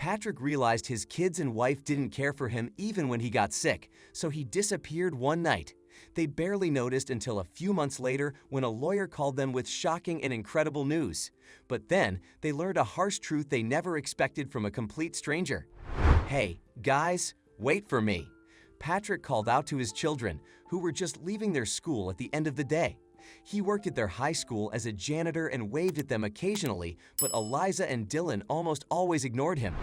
Patrick realized his kids and wife didn't care for him even when he got sick, so he disappeared one night. They barely noticed until a few months later when a lawyer called them with shocking and incredible news. But then, they learned a harsh truth they never expected from a complete stranger. "Hey, guys, wait for me." Patrick called out to his children, who were just leaving their school at the end of the day. He worked at their high school as a janitor and waved at them occasionally, but Eliza and Dylan almost always ignored him.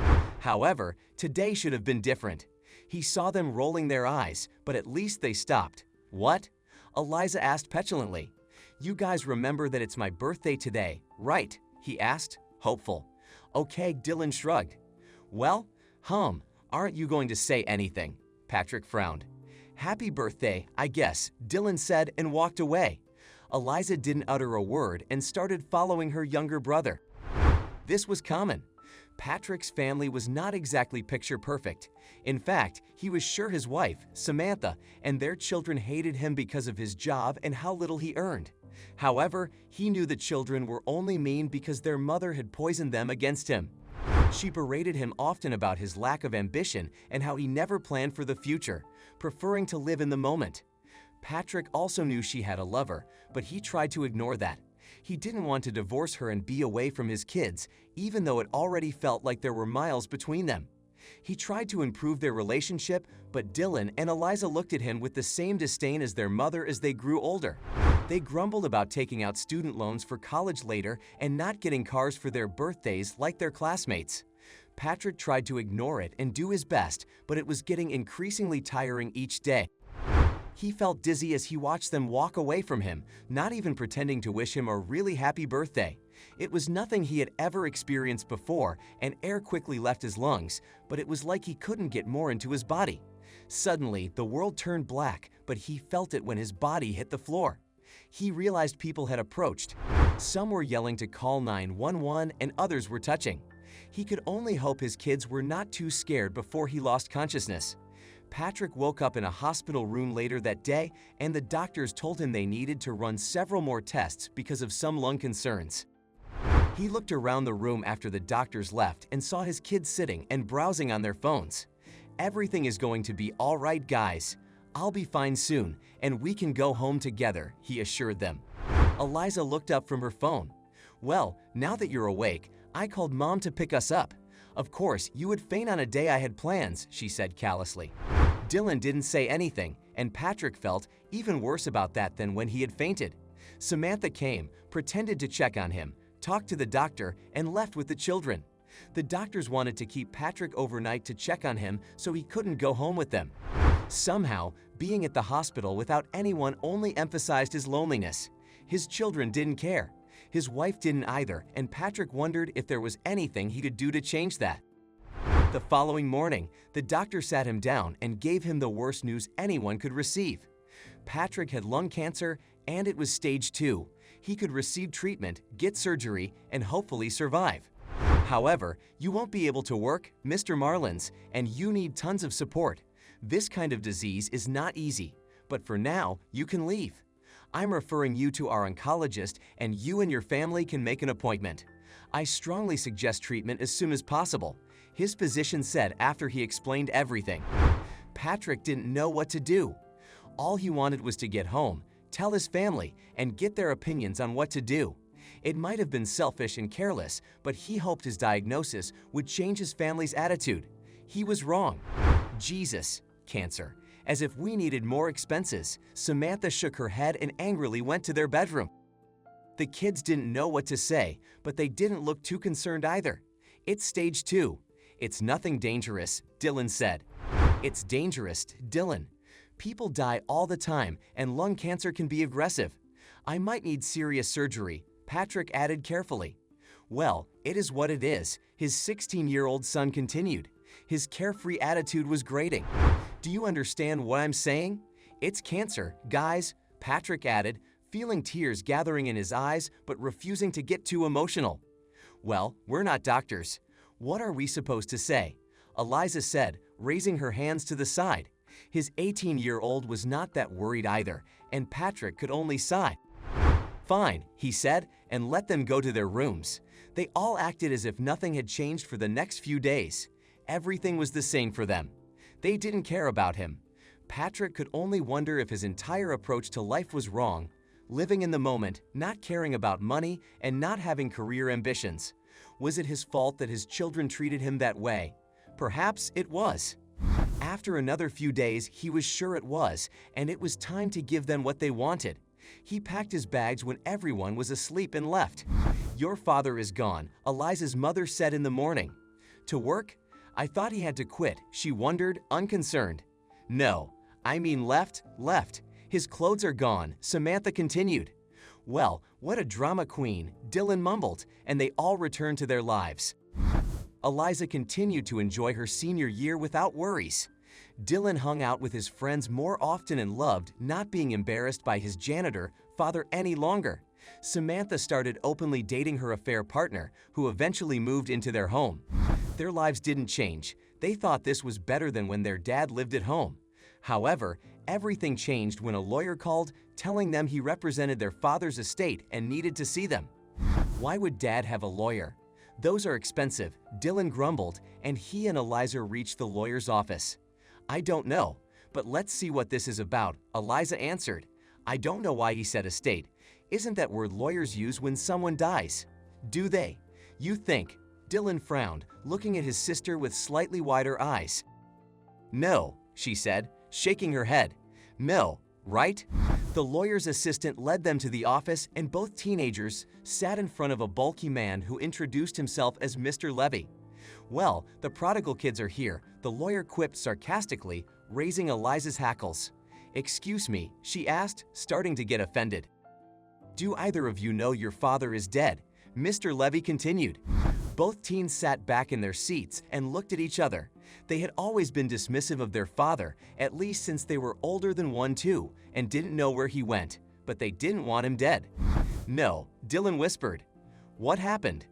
However, today should have been different. He saw them rolling their eyes, but at least they stopped. "What?" Eliza asked petulantly. "You guys remember that it's my birthday today, right?" he asked, hopeful. "Okay," Dylan shrugged. "Well, aren't you going to say anything?" Patrick frowned. "Happy birthday, I guess," Dylan said and walked away. Eliza didn't utter a word and started following her younger brother. This was common. Patrick's family was not exactly picture perfect. In fact, he was sure his wife, Samantha, and their children hated him because of his job and how little he earned. However, he knew the children were only mean because their mother had poisoned them against him. She berated him often about his lack of ambition and how he never planned for the future, preferring to live in the moment. Patrick also knew she had a lover, but he tried to ignore that. He didn't want to divorce her and be away from his kids, even though it already felt like there were miles between them. He tried to improve their relationship, but Dylan and Eliza looked at him with the same disdain as their mother as they grew older. They grumbled about taking out student loans for college later and not getting cars for their birthdays like their classmates. Patrick tried to ignore it and do his best, but it was getting increasingly tiring each day. He felt dizzy as he watched them walk away from him, not even pretending to wish him a really happy birthday. It was nothing he had ever experienced before, and air quickly left his lungs, but it was like he couldn't get more into his body. Suddenly, the world turned black, but he felt it when his body hit the floor. He realized people had approached. Some were yelling to call 911 and others were touching. He could only hope his kids were not too scared before he lost consciousness. Patrick woke up in a hospital room later that day, and the doctors told him they needed to run several more tests because of some lung concerns. He looked around the room after the doctors left and saw his kids sitting and browsing on their phones. "Everything is going to be all right, guys. I'll be fine soon, and we can go home together," he assured them. Eliza looked up from her phone. "Well, now that you're awake, I called Mom to pick us up. Of course, you would faint on a day I had plans," she said callously. Dylan didn't say anything, and Patrick felt even worse about that than when he had fainted. Samantha came, pretended to check on him, talked to the doctor, and left with the children. The doctors wanted to keep Patrick overnight to check on him so he couldn't go home with them. Somehow, being at the hospital without anyone only emphasized his loneliness. His children didn't care. His wife didn't either, and Patrick wondered if there was anything he could do to change that. The following morning, the doctor sat him down and gave him the worst news anyone could receive. Patrick had lung cancer, and it was stage 2. He could receive treatment, get surgery, and hopefully survive. However, you won't be able to work, Mr. Marlins, and you need tons of support. This kind of disease is not easy, but for now, you can leave. I'm referring you to our oncologist, and you and your family can make an appointment. I strongly suggest treatment as soon as possible," his physician said after he explained everything. Patrick didn't know what to do. All he wanted was to get home, tell his family, and get their opinions on what to do. It might have been selfish and careless, but he hoped his diagnosis would change his family's attitude. He was wrong. Jesus, cancer. As if we needed more expenses, Samantha shook her head and angrily went to their bedroom. The kids didn't know what to say, but they didn't look too concerned either. "It's stage 2. It's nothing dangerous," Dylan said. "It's dangerous, Dylan. People die all the time, and lung cancer can be aggressive. I might need serious surgery," Patrick added carefully. "Well, it is what it is," his 16-year-old son continued. His carefree attitude was grating. "Do you understand what I'm saying? It's cancer, guys," Patrick added, feeling tears gathering in his eyes but refusing to get too emotional. "Well, we're not doctors. What are we supposed to say?" Eliza said, raising her hands to the side. His 18-year-old was not that worried either, and Patrick could only sigh. "Fine," he said, and let them go to their rooms. They all acted as if nothing had changed for the next few days. Everything was the same for them. They didn't care about him. Patrick could only wonder if his entire approach to life was wrong, living in the moment, not caring about money, and not having career ambitions. Was it his fault that his children treated him that way? Perhaps it was. After another few days, he was sure it was, and it was time to give them what they wanted. He packed his bags when everyone was asleep and left. "Your father is gone," Eliza's mother said in the morning. "To work? I thought he had to quit," she wondered, unconcerned. "No, I mean left. His clothes are gone," Samantha continued. "Well, what a drama queen," Dylan mumbled, and they all returned to their lives. Eliza continued to enjoy her senior year without worries. Dylan hung out with his friends more often and loved not being embarrassed by his janitor father any longer. Samantha started openly dating her affair partner, who eventually moved into their home. Their lives didn't change. They thought this was better than when their dad lived at home. However, everything changed when a lawyer called, telling them he represented their father's estate and needed to see them. Why would Dad have a lawyer? Those are expensive, Dylan grumbled, and he and Eliza reached the lawyer's office. "I don't know, but let's see what this is about," Eliza answered. "I don't know why he said estate. Isn't that word lawyers use when someone dies? Do they? You think?" Dylan frowned, looking at his sister with slightly wider eyes. "No," she said, shaking her head. "No, right?" The lawyer's assistant led them to the office, and both teenagers sat in front of a bulky man who introduced himself as Mr. Levy. "Well, the prodigal kids are here," the lawyer quipped sarcastically, raising Eliza's hackles. "Excuse me," she asked, starting to get offended. "Do either of you know your father is dead?" Mr. Levy continued. Both teens sat back in their seats and looked at each other. They had always been dismissive of their father, at least since they were older than 1-2, and didn't know where he went, but they didn't want him dead. "No," Dylan whispered. "What happened?"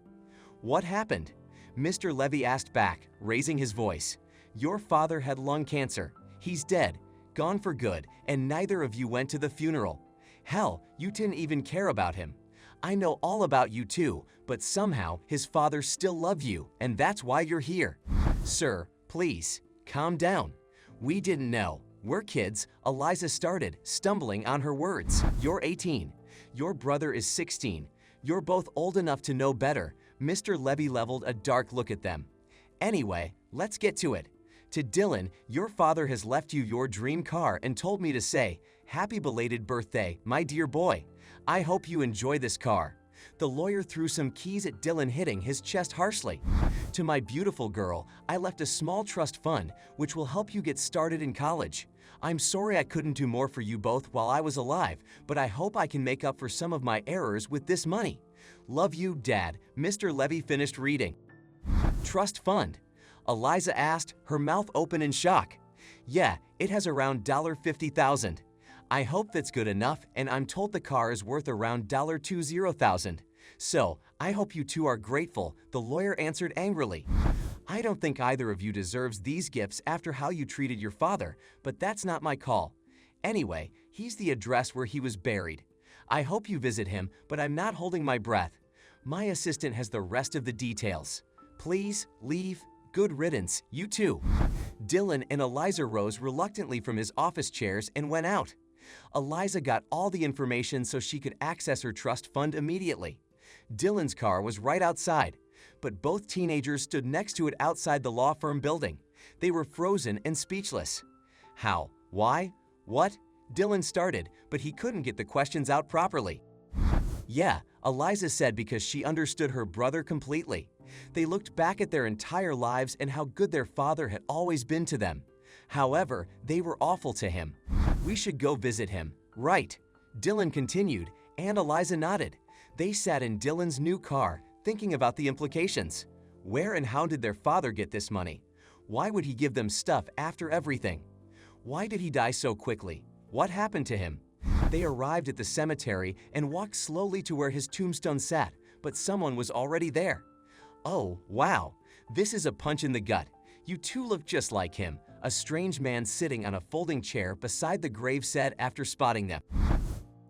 "What happened?" Mr. Levy asked back, raising his voice. "Your father had lung cancer. He's dead, gone for good, and neither of you went to the funeral. Hell, you didn't even care about him. I know all about you too, but somehow his father still loved you, and that's why you're here." "Sir, please, calm down. We didn't know. We're kids," Eliza started, stumbling on her words. "You're 18. Your brother is 16. You're both old enough to know better." Mr. Levy leveled a dark look at them. "Anyway, let's get to it. To Dylan, your father has left you your dream car and told me to say, 'Happy belated birthday, my dear boy. I hope you enjoy this car.'" The lawyer threw some keys at Dylan, hitting his chest harshly. "To my beautiful girl, I left a small trust fund, which will help you get started in college. I'm sorry I couldn't do more for you both while I was alive, but I hope I can make up for some of my errors with this money. Love you, Dad." Mr. Levy finished reading. "Trust fund?" Eliza asked, her mouth open in shock. "Yeah, it has around $50,000. I hope that's good enough, and I'm told the car is worth around $20,000. So, I hope you two are grateful," the lawyer answered angrily. "I don't think either of you deserves these gifts after how you treated your father, but that's not my call. Anyway, he's the address where he was buried. I hope you visit him, but I'm not holding my breath. My assistant has the rest of the details. Please, leave. Good riddance, you too." Dylan and Eliza rose reluctantly from his office chairs and went out. Eliza got all the information so she could access her trust fund immediately. Dylan's car was right outside, but both teenagers stood next to it outside the law firm building. They were frozen and speechless. "How? Why? What?" Dylan started, but he couldn't get the questions out properly. "Yeah," Eliza said, because she understood her brother completely. They looked back at their entire lives and how good their father had always been to them. However, they were awful to him. "We should go visit him, right?" Dylan continued, and Eliza nodded. They sat in Dylan's new car, thinking about the implications. Where and how did their father get this money? Why would he give them stuff after everything? Why did he die so quickly? What happened to him? They arrived at the cemetery and walked slowly to where his tombstone sat, but someone was already there. "Oh, wow. This is a punch in the gut. You two look just like him," a strange man sitting on a folding chair beside the grave said after spotting them.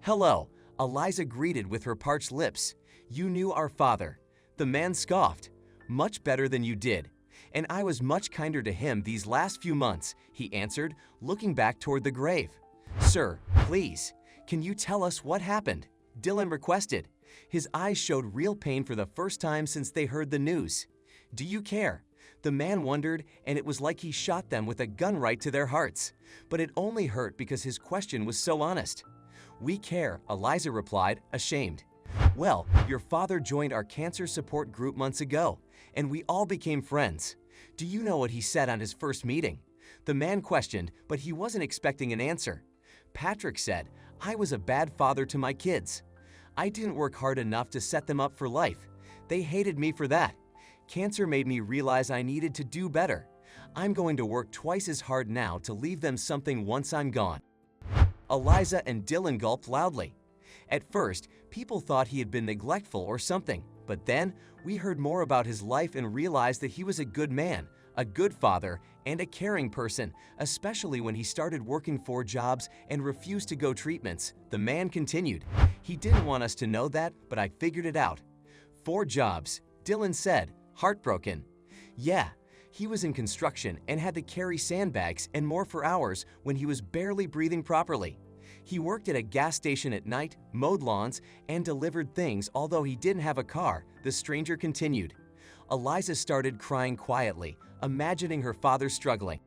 "Hello," Eliza greeted with her parched lips. "You knew our father. The man scoffed. "Much better than you did. And I was much kinder to him these last few months," he answered, looking back toward the grave. "Sir, please, can you tell us what happened?" Dylan requested. His eyes showed real pain for the first time since they heard the news. "Do you care?" The man wondered, and it was like he shot them with a gun right to their hearts. But it only hurt because his question was so honest. "We care," Eliza replied, ashamed. "Well, your father joined our cancer support group months ago, and we all became friends. Do you know what he said on his first meeting?" The man questioned, but he wasn't expecting an answer. Patrick said, "I was a bad father to my kids. I didn't work hard enough to set them up for life. They hated me for that. Cancer made me realize I needed to do better. I'm going to work twice as hard now to leave them something once I'm gone." Eliza and Dylan gulped loudly. At first, people thought he had been neglectful or something, but then we heard more about his life and realized that he was a good man, a good father, and a caring person, especially when he started working 4 jobs and refused to go treatments. The man continued. "He didn't want us to know that, but I figured it out." 4 jobs, Dylan said, heartbroken. "Yeah, he was in construction and had to carry sandbags and more for hours when he was barely breathing properly. He worked at a gas station at night, mowed lawns, and delivered things although he didn't have a car," the stranger continued. Eliza started crying quietly, imagining her father struggling.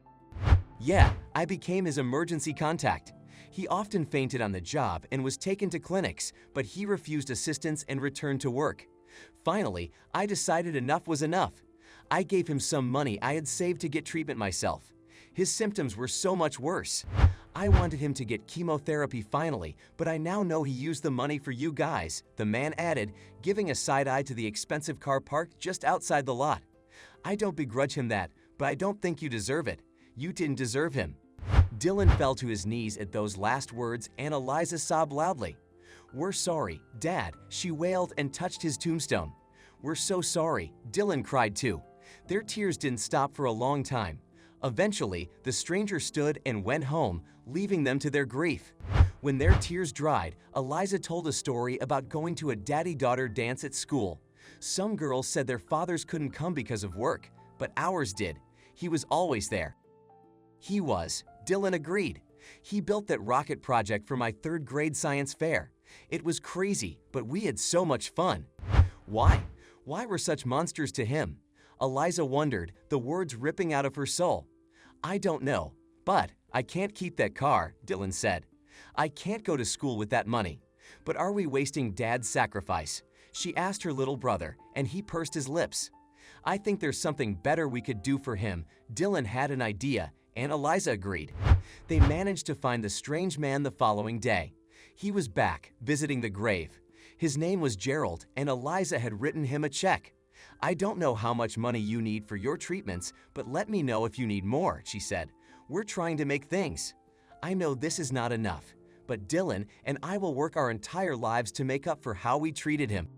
"Yeah, I became his emergency contact. He often fainted on the job and was taken to clinics, but he refused assistance and returned to work. Finally, I decided enough was enough. I gave him some money I had saved to get treatment myself. His symptoms were so much worse. I wanted him to get chemotherapy finally, but I now know he used the money for you guys," the man added, giving a side eye to the expensive car parked just outside the lot. "I don't begrudge him that, but I don't think you deserve it. You didn't deserve him." Dylan fell to his knees at those last words, and Eliza sobbed loudly. "We're sorry, Dad," she wailed and touched his tombstone. "We're so sorry," Dylan cried too. Their tears didn't stop for a long time. Eventually, the stranger stood and went home, leaving them to their grief. When their tears dried, Eliza told a story about going to a daddy-daughter dance at school. Some girls said their fathers couldn't come because of work, but ours did. He was always there. "He was," Dylan agreed. "He built that rocket project for my 3rd grade science fair. It was crazy, but we had so much fun." Why? Why were such monsters to him? Eliza wondered, the words ripping out of her soul. "I don't know, but I can't keep that car," Dylan said. "I can't go to school with that money. But are we wasting Dad's sacrifice?" She asked her little brother, and he pursed his lips. "I think there's something better we could do for him." Dylan had an idea, and Eliza agreed. They managed to find the strange man the following day. He was back, visiting the grave. His name was Gerald, and Eliza had written him a check. "I don't know how much money you need for your treatments, but let me know if you need more," she said. "We're trying to make things. I know this is not enough, but Dylan and I will work our entire lives to make up for how we treated him."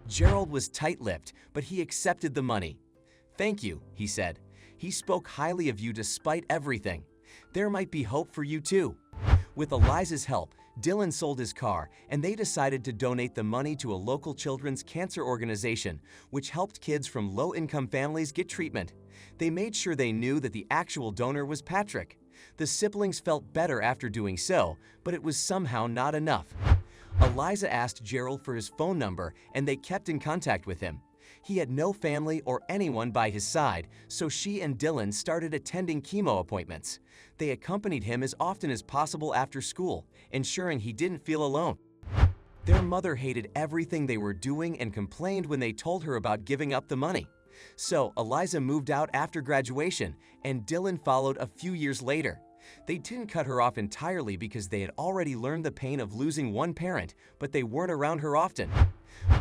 Gerald was tight-lipped, but he accepted the money. "Thank you," he said. "He spoke highly of you despite everything. There might be hope for you too." With Eliza's help, Dylan sold his car, and they decided to donate the money to a local children's cancer organization, which helped kids from low-income families get treatment. They made sure they knew that the actual donor was Patrick. The siblings felt better after doing so, but it was somehow not enough. Eliza asked Gerald for his phone number, and they kept in contact with him. He had no family or anyone by his side, so she and Dylan started attending chemo appointments. They accompanied him as often as possible after school, ensuring he didn't feel alone. Their mother hated everything they were doing and complained when they told her about giving up the money. So Eliza moved out after graduation, and Dylan followed a few years later. They didn't cut her off entirely because they had already learned the pain of losing one parent, but they weren't around her often.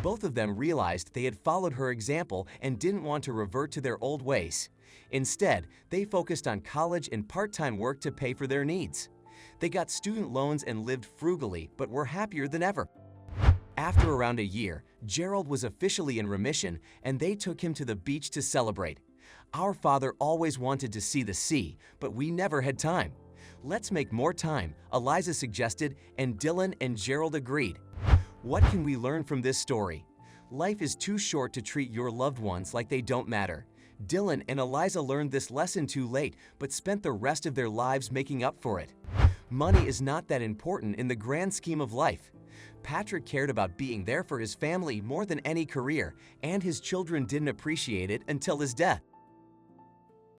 Both of them realized they had followed her example and didn't want to revert to their old ways. Instead, they focused on college and part-time work to pay for their needs. They got student loans and lived frugally, but were happier than ever. After around a year, Gerald was officially in remission, and they took him to the beach to celebrate. "Our father always wanted to see the sea, but we never had time." "Let's make more time," Eliza suggested, and Dylan and Gerald agreed. What can we learn from this story? Life is too short to treat your loved ones like they don't matter. Dylan and Eliza learned this lesson too late, but spent the rest of their lives making up for it. Money is not that important in the grand scheme of life. Patrick cared about being there for his family more than any career, and his children didn't appreciate it until his death.